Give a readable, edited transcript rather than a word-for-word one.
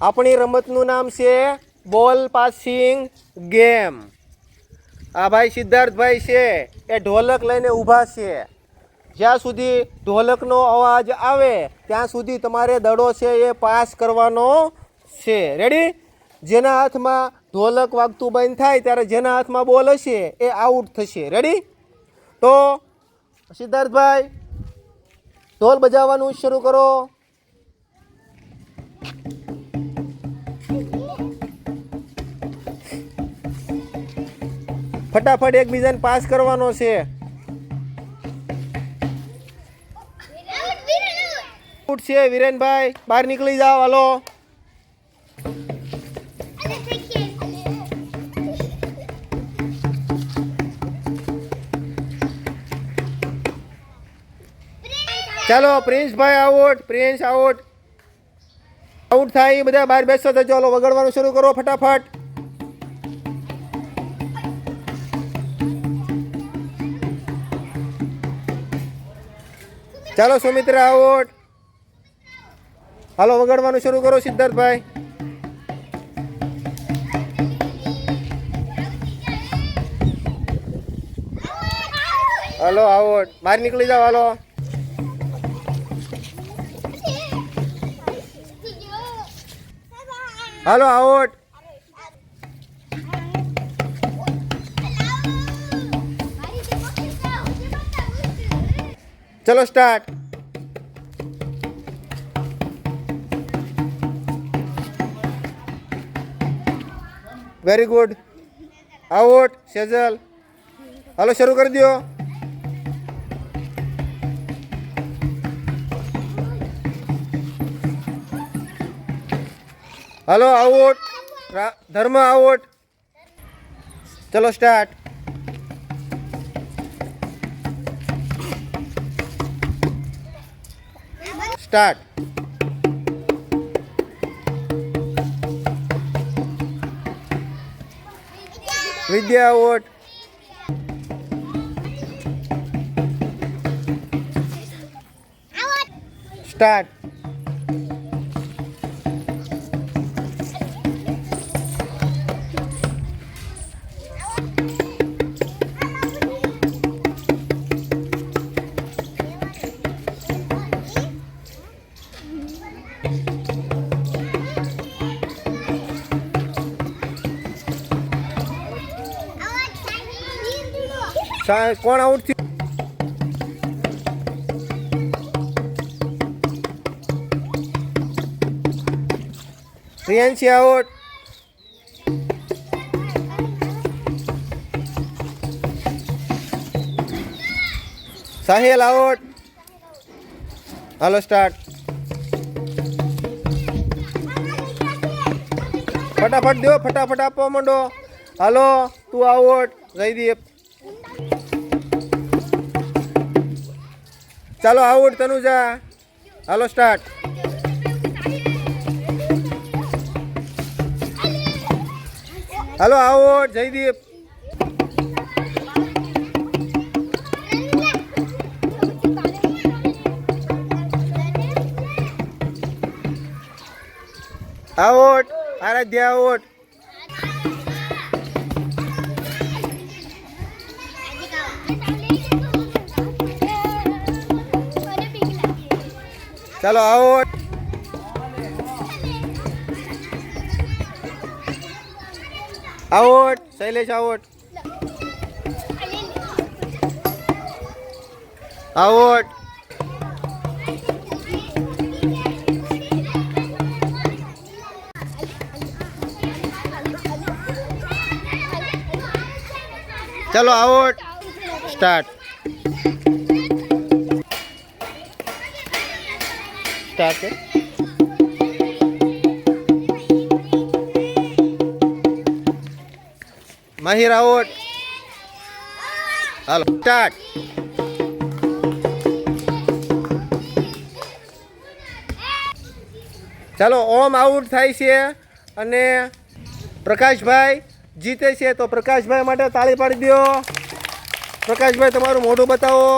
આપણી રમતનું નામ છે બોલ પાસિંગ ગેમ. આ ભાઈ સિદ્ધાર્થભાઈ છે એ ઢોલક લઈને ઊભા છે. જ્યાં સુધી ઢોલકનો અવાજ આવે ત્યાં સુધી તમારે દડો છે એ પાસ કરવાનો છે. રેડી? જેના હાથમાં ઢોલક વાગતું બંધ થાય ત્યારે જેના હાથમાં બોલ હશે એ આઉટ થશે. રેડી? તો સિદ્ધાર્થભાઈ ઢોલ બજાવવાનું શરૂ કરો. ફટાફટ એકબીજાને પાસ કરવાનો છે. આઉટ છે વિરેનભાઈ, બહાર નીકળી જાઓ. હાલો. ચાલો Princebhai out. Prince out. Out થાય બધા બહાર બેસો તો ચાલો વગાડવાનું શરૂ કરો ફટાફટ. ચાલો સુમિત્રા આઉટ. હાલો વગાડવાનું શરૂ કરો સિદ્ધાર્થભાઈ. હાલો આઉટ. બહાર નીકળી જાઓ. હાલો. હાલો આઉટ. ચલો start. Very good. Out Sejal. હાલો શરૂ કરી દો. હાલો આઉટ. ધર્મ આઉટ. ચલો start. Start. Vidya out. Start. કોણ આઉટ થયું? પ્રિયાંશી આઉટ. સાહિલ આઉટ. હાલો સ્ટાર્ટ. ફટાફટ દો, ફટાફટ આપવા માંડો. હાલો તું આઉટ. જયદીપ. ચાલો આઉટ તનુજા. હાલો સ્ટાર્ટ. હાલો out Jaydeep. Out. Aaradhya out. ચાલો out. Out. Shailesh out. Out. ચાલો out. Start. Start. Mahir out. હાલો સ્ટાર્ટ. ચાલો ઓમ આઉટ થાય છે અને પ્રકાશભાઈ જીતે છે. તો પ્રકાશભાઈ માટે તાળી પાડી દો. પ્રકાશભાઈ તમારું મોઢું બતાવો.